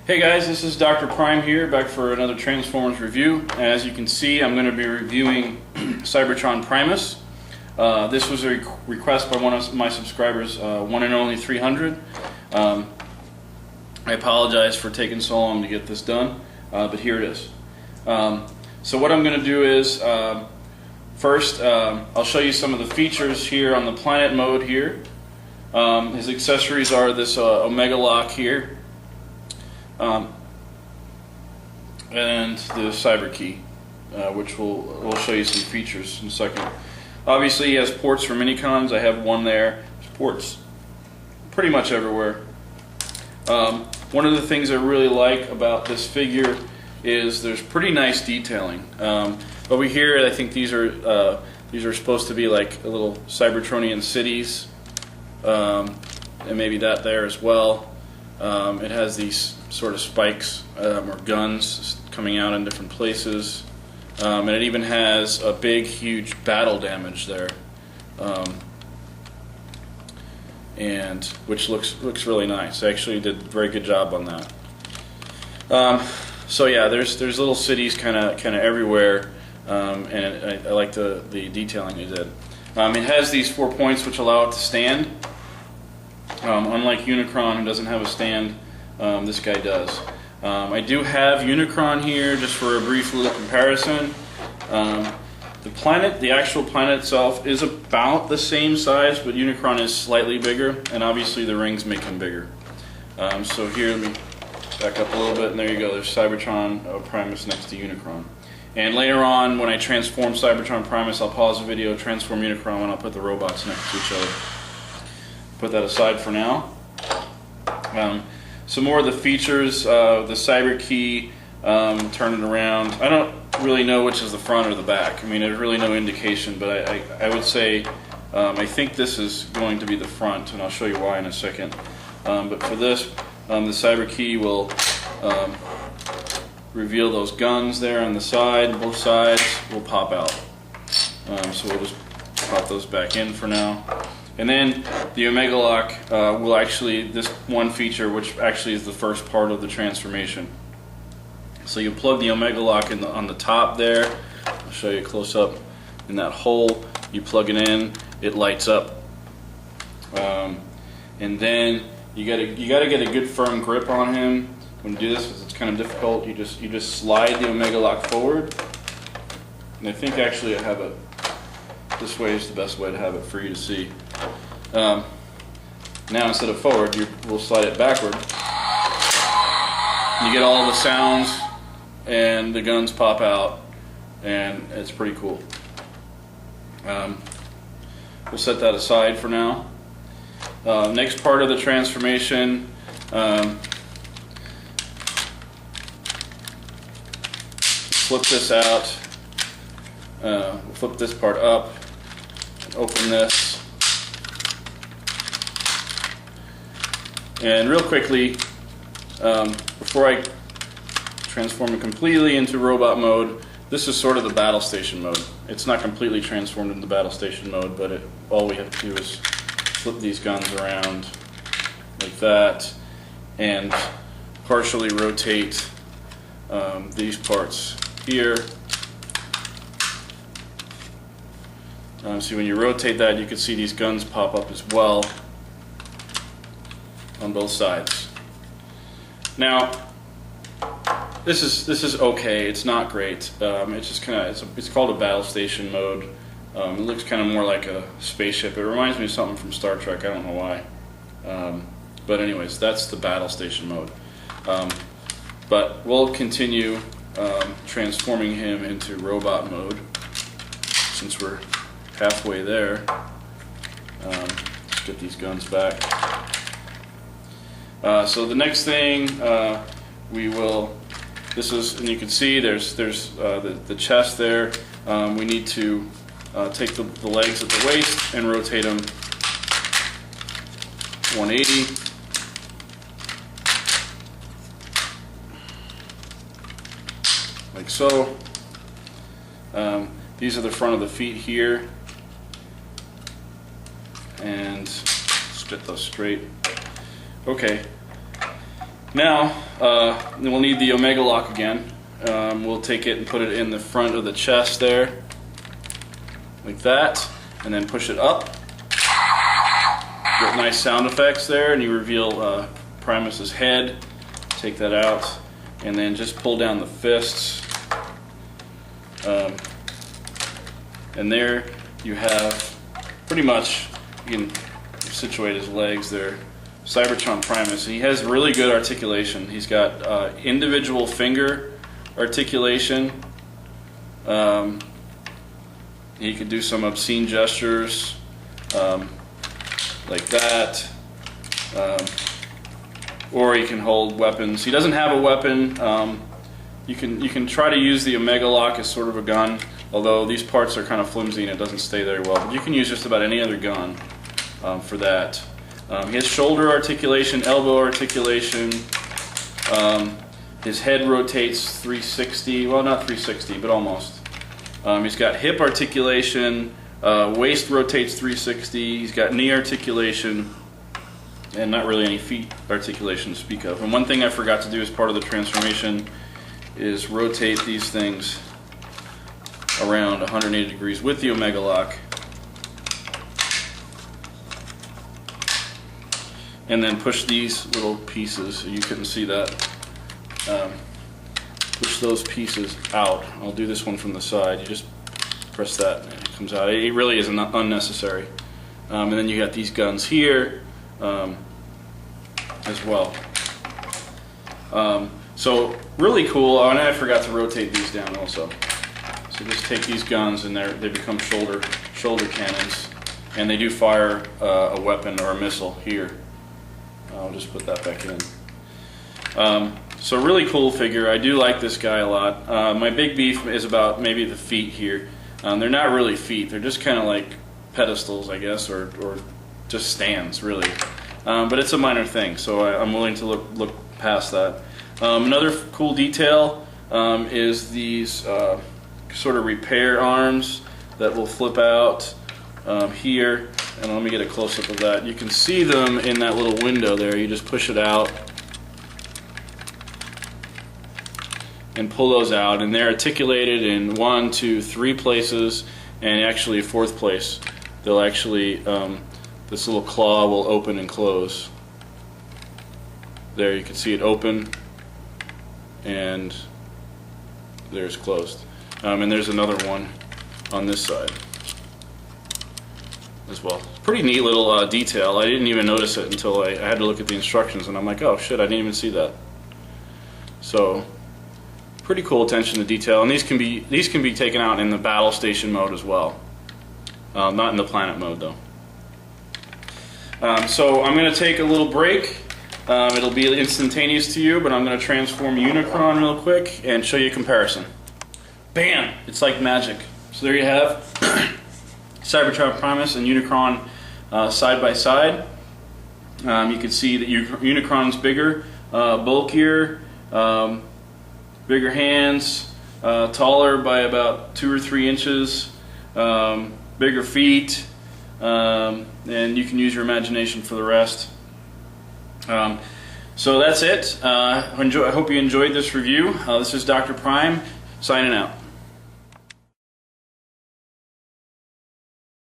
Hey guys, this is Dr. Prime here, back for another Transformers review. As you can see, I'm going to be reviewing Cybertron Primus. This was a request by one of my subscribers, one and only 300. I apologize for taking so long to get this done, but here it is. So what I'm going to do is, first I'll show you some of the features here on the planet mode here. His accessories are this Omega Lock here. And the Cyber Key, which we'll show you some features in a second. Obviously, he has ports for minicons. I have one there. There's ports pretty much everywhere. One of the things I really like about this figure is there's pretty nice detailing. Over here, I think these are supposed to be like a little Cybertronian cities, and maybe that there as well. It has these sort of spikes or guns coming out in different places, and it even has a big, huge battle damage there, and which looks really nice. I actually did a very good job on that. So yeah, there's little cities kind of everywhere, and I like the detailing it did. It has these 4 points which allow it to stand. Unlike Unicron, who doesn't have a stand, this guy does. I do have Unicron here just for a brief little comparison. The actual planet itself is about the same size, but Unicron is slightly bigger, and obviously the rings make him bigger. So here, let me back up a little bit, and there you go. There's Cybertron Primus next to Unicron. And later on, when I transform Cybertron Primus, I'll pause the video, transform Unicron, and I'll put the robots next to each other. Put that aside for now. Some more of the features, the Cyber Key, turn it around. I don't really know which is the front or the back. I mean, there's really no indication, but I would say I think this is going to be the front, and I'll show you why in a second. But for this, the Cyber Key will reveal those guns there on the side. Both sides will pop out. So we'll just pop those back in for now. And then the Omega Lock will actually, this one feature, which actually is the first part of the transformation. So you plug the Omega Lock on the top there. I'll show you a close up. In that hole, you plug it in, it lights up. And then you gotta get a good firm grip on him. When you do this, because it's kind of difficult, you just slide the Omega Lock forward. And I think actually I have it. This way is the best way to have it for you to see. Now instead of forward, we'll slide it backward. You get all the sounds, and the guns pop out, and it's pretty cool. We'll set that aside for now. Next part of the transformation, flip this out. We'll flip this part up. Open this, and real quickly, before I transform it completely into robot mode, this is sort of the battle station mode. It's not completely transformed into battle station mode, but all we have to do is flip these guns around like that and partially rotate these parts here. See, when you rotate that, you can see these guns pop up as well on both sides. Now, this is okay. It's not great. It's just kind of it's called a battle station mode. It looks kind of more like a spaceship. It reminds me of something from Star Trek. I don't know why. But anyways, that's the battle station mode. But we'll continue transforming him into robot mode since we're halfway there. Let's get these guns back. So the next thing we will, and you can see there's the chest there. We need to take the legs at the waist and rotate them 180. Like so. These are the front of the feet here. And spit those straight. Okay. Now, we'll need the Omega lock again. We'll take it and put it in the front of the chest there, like that, and then push it up. Get nice sound effects there, and you reveal Primus's head. Take that out, and then just pull down the fists. And there you have pretty much, you can situate his legs there. Cybertron Primus. He has really good articulation. He's got individual finger articulation. He could do some obscene gestures like that. Or he can hold weapons. He doesn't have a weapon. You can try to use the Omega lock as sort of a gun, although these parts are kind of flimsy and it doesn't stay very well. But you can use just about any other gun for that. He has shoulder articulation, elbow articulation. His head rotates 360. Well, not 360, but almost. He's got hip articulation. Waist rotates 360. He's got knee articulation. And not really any feet articulation to speak of. And one thing I forgot to do as part of the transformation is rotate these things around 180 degrees with the Omega lock. And then push these little pieces, you couldn't see that, push those pieces out. I'll do this one from the side. You just press that and it comes out. It really is unnecessary. And then you got these guns here as well. So really cool. Oh, and I forgot to rotate these down also. So just take these guns and they become shoulder cannons, and they do fire a weapon or a missile here. I'll just put that back in. So really cool figure. I do like this guy a lot. My big beef is about maybe the feet here. They're not really feet. They're just kind of like pedestals, I guess, or just stands, really. But it's a minor thing, so I'm willing to look past that. Another cool detail is these sort of repair arms that will flip out here. And let me get a close-up of that. You can see them in that little window there. You just push it out and pull those out, and they're articulated in 1, 2, 3 places, and actually a 4th place. They'll actually, this little claw will open and close. There, you can see it open, and there's closed. And there's another one on this side as well. Pretty neat little detail. I didn't even notice it until I had to look at the instructions, and I'm like, oh shit, I didn't even see that. So pretty cool attention to detail, and these can be taken out in the battle station mode as well. Not in the planet mode though. So I'm going to take a little break. It'll be instantaneous to you, but I'm going to transform Unicron real quick and show you a comparison. Bam! It's like magic. So there you have Cybertron Primus and Unicron side by side. You can see that Unicron's bigger, bulkier, bigger hands, taller by about 2 or 3 inches, bigger feet, and you can use your imagination for the rest. So that's it. I hope you enjoyed this review. This is Dr. Prime signing out.